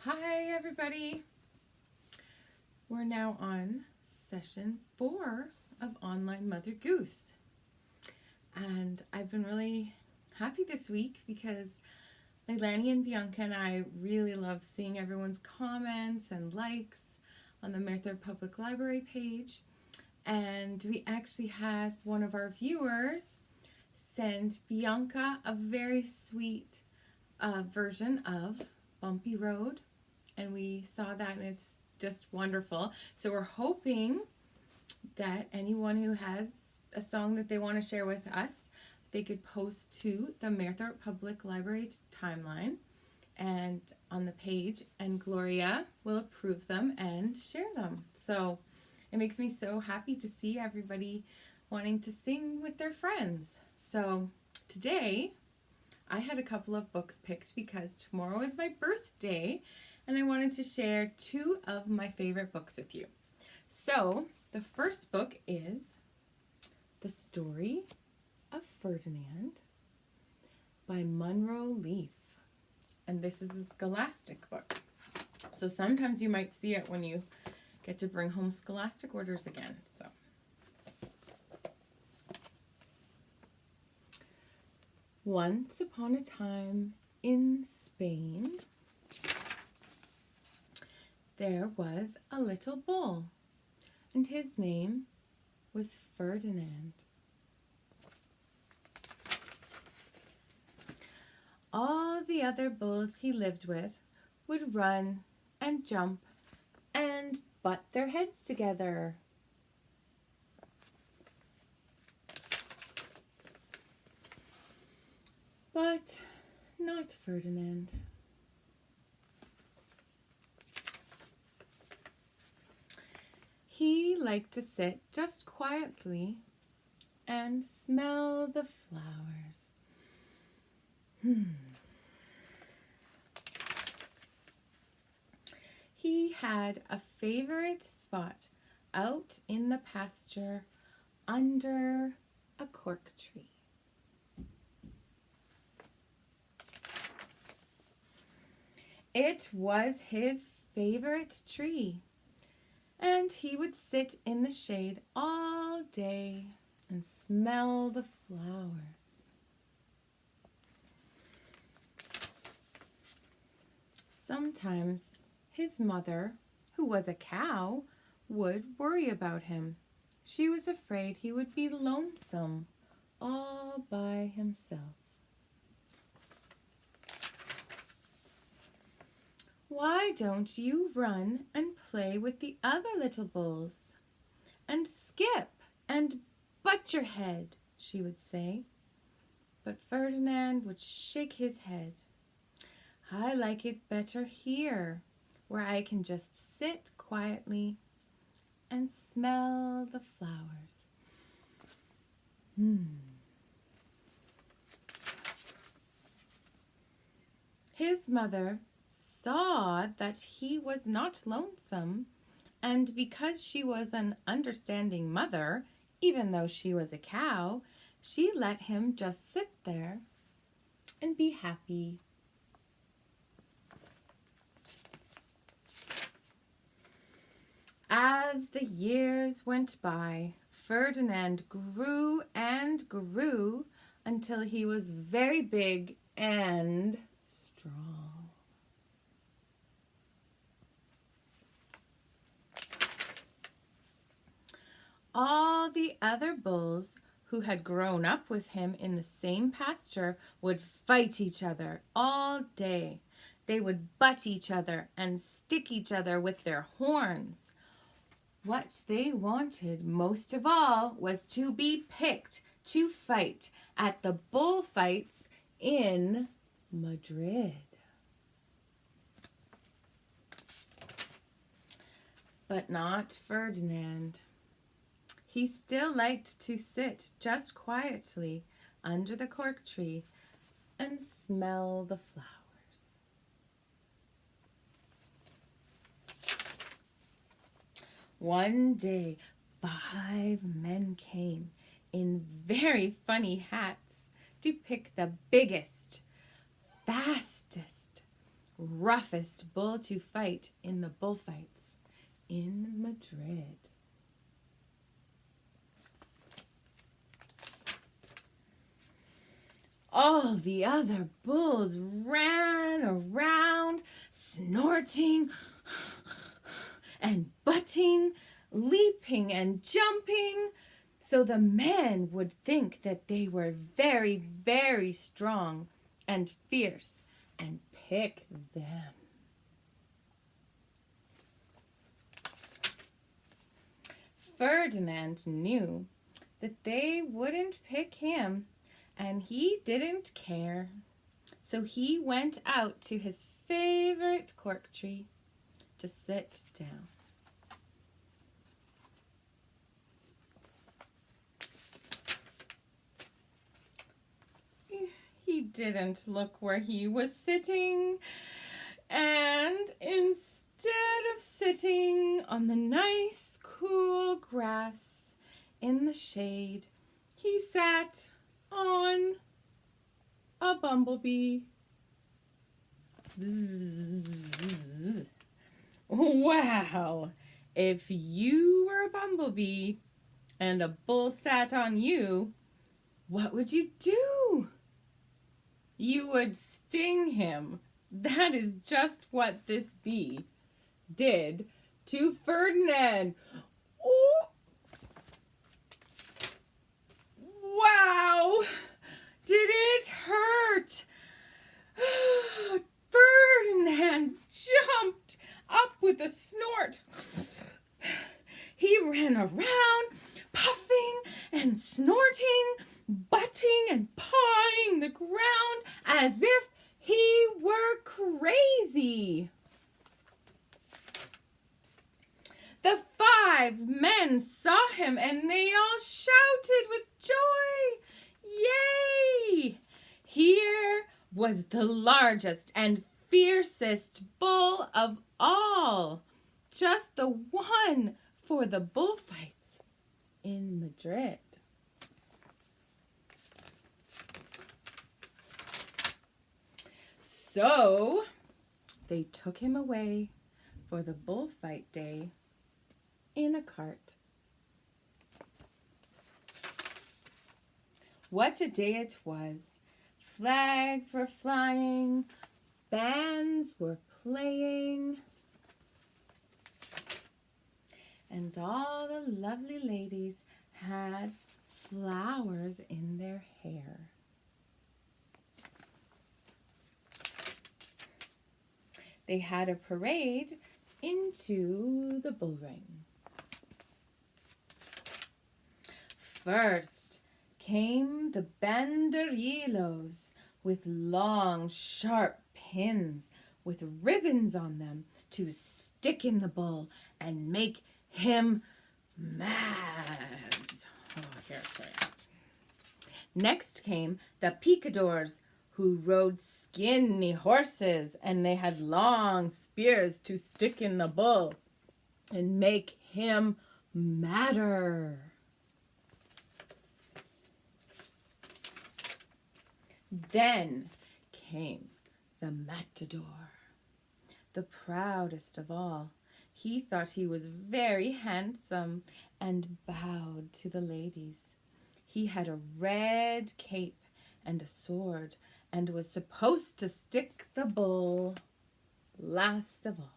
Hi everybody! We're now on session 4 of Online Mother Goose. And I've been really happy this week because Leilani and Bianca and I really love seeing everyone's comments and likes on the Merthyr Public Library page. And we actually had one of our viewers send Bianca a very sweet version of Bumpy Road. And we saw that and it's just wonderful. So we're hoping that anyone who has a song that they want to share with us, they could post to the Merthyr Public Library timeline and on the page, and Gloria will approve them and share them. So it makes me so happy to see everybody wanting to sing with their friends. So today I had a couple of books picked because tomorrow is my birthday and I wanted to share 2 of my favorite books with you. So the first book is The Story of Ferdinand by Munro Leaf. And this is a Scholastic book. So sometimes you might see it when you get to bring home Scholastic orders again. So once upon a time in Spain, there was a little bull, and his name was Ferdinand. All the other bulls he lived with would run and jump and butt their heads together. But not Ferdinand. He liked to sit just quietly and smell the flowers. He had a favorite spot out in the pasture under a cork tree. It was his favorite tree, and he would sit in the shade all day and smell the flowers. Sometimes his mother, who was a cow, would worry about him. She was afraid he would be lonesome all by himself. "Why don't you run and play with the other little bulls and skip and butt your head?" she would say. But Ferdinand would shake his head. "I like it better here, where I can just sit quietly and smell the flowers." His mother saw that he was not lonesome, and because she was an understanding mother, even though she was a cow, she let him just sit there and be happy. As the years went by, Ferdinand grew and grew until he was very big and strong. All the other bulls who had grown up with him in the same pasture would fight each other all day. They would butt each other and stick each other with their horns. What they wanted most of all was to be picked to fight at the bullfights in Madrid. But not Ferdinand. He still liked to sit just quietly under the cork tree and smell the flowers. One day, 5 men came in very funny hats to pick the biggest, fastest, roughest bull to fight in the bullfights in Madrid. All the other bulls ran around, snorting and butting, leaping and jumping, so the men would think that they were very, very strong and fierce and pick them. Ferdinand knew that they wouldn't pick him, and he didn't care. So he went out to his favorite cork tree to sit down. He didn't look where he was sitting, and instead of sitting on the nice cool grass in the shade, he sat on a bumblebee. Bzzz. Wow, if you were a bumblebee and a bull sat on you, what would you do? You would sting him. That is just what this bee did to Ferdinand. Oh. Wow! Did it hurt? Ferdinand jumped up with a snort. He ran around, puffing and snorting, butting and pawing the ground as if he were crazy. The 5 men saw him and they all shouted with joy. Yay! Here was the largest and fiercest bull of all. Just the one for the bullfights in Madrid. So they took him away for the bullfight day in a cart. What a day it was. Flags were flying, bands were playing, and all the lovely ladies had flowers in their hair. They had a parade into the bull ring. First came the banderillos with long, sharp pins with ribbons on them to stick in the bull and make him mad. Next came the picadors, who rode skinny horses, and they had long spears to stick in the bull and make him madder. Then came the matador, the proudest of all. He thought he was very handsome and bowed to the ladies. He had a red cape and a sword and was supposed to stick the bull last of all.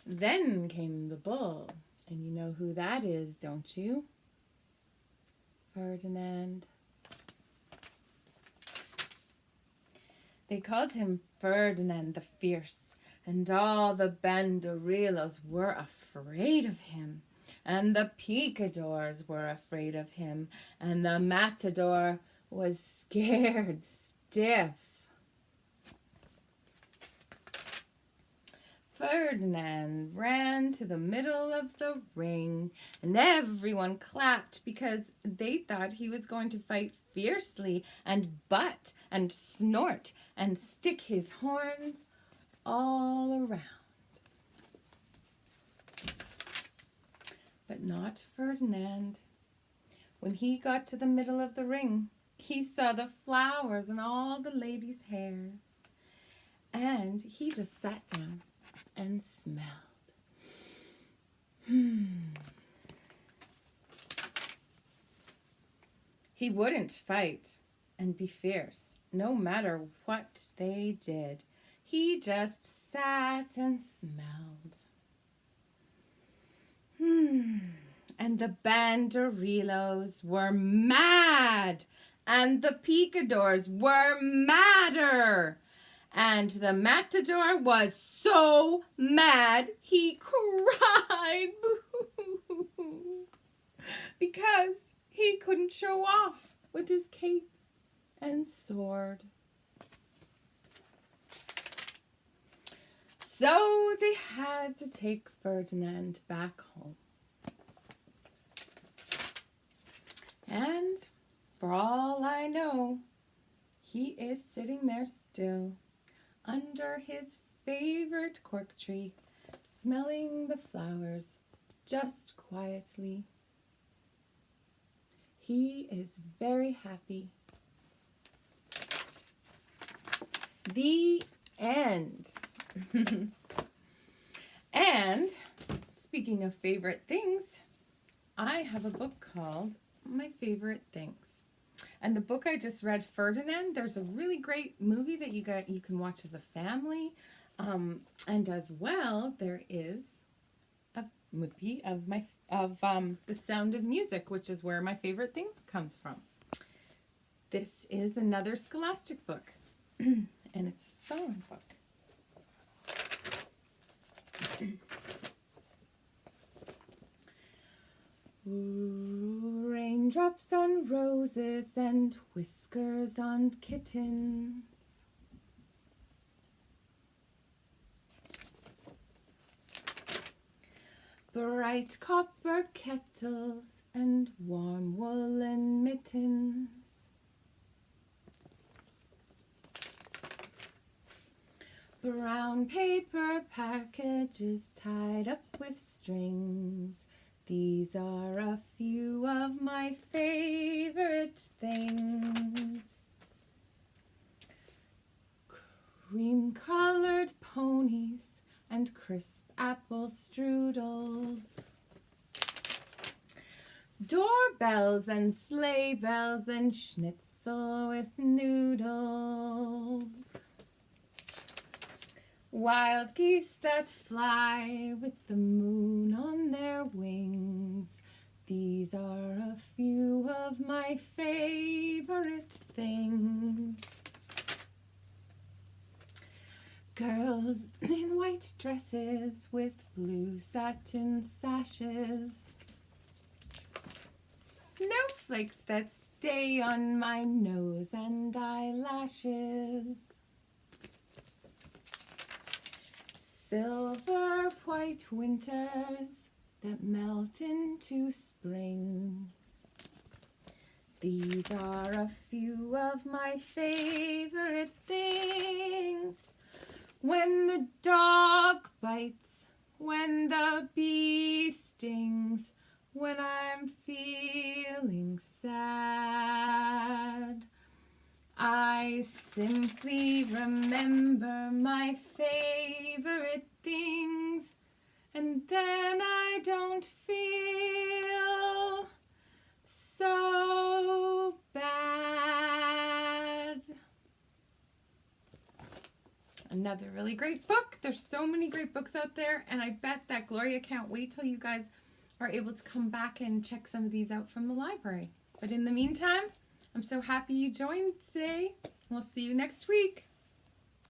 Then came the bull, and you know who that is, don't you? Ferdinand. They called him Ferdinand the Fierce, and all the banderillos were afraid of him, and the picadors were afraid of him, and the matador was scared stiff. Ferdinand ran to the middle of the ring, and everyone clapped because they thought he was going to fight fiercely and butt and snort and stick his horns all around. But not Ferdinand. When he got to the middle of the ring, he saw the flowers and all the ladies' hair. And he just sat down and smelled. He wouldn't fight and be fierce, no matter what they did. He just sat and smelled. And the banderillos were mad, and the picadors were madder, and the matador was so mad he cried because he couldn't show off with his cape and sword. So they had to take Ferdinand back home. And for all I know, he is sitting there still under his favorite cork tree, smelling the flowers just quietly. He is very happy. The end. And speaking of favorite things, I have a book called My Favorite Things. And the book I just read, Ferdinand, there's a really great movie that you can watch as a family. And as well, there is a movie of The Sound of Music, which is where My Favorite Things comes from. This is another Scholastic book, and it's a song book. Ooh, raindrops on roses and whiskers on kittens. Bright copper kettles and warm woolen mittens. Brown paper packages tied up with strings. These are a few of my favorite things. Cream-colored ponies and crisp apple strudels. Doorbells and sleigh bells and schnitzel with noodles. Wild geese that fly with the moon on their wings. These are a few of my favorite things. Girls in white dresses with blue satin sashes. Snowflakes that stay on my nose and eyelashes. Silver white winters that melt into springs. These are a few of my favorite things. When the dog bites, when the bee stings, when I'm feeling sad, I simply remember my favorite things, and then I don't feel so bad. Another really great book. There's so many great books out there, and I bet that Gloria can't wait till you guys are able to come back and check some of these out from the library. But in the meantime, I'm so happy you joined today. We'll see you next week.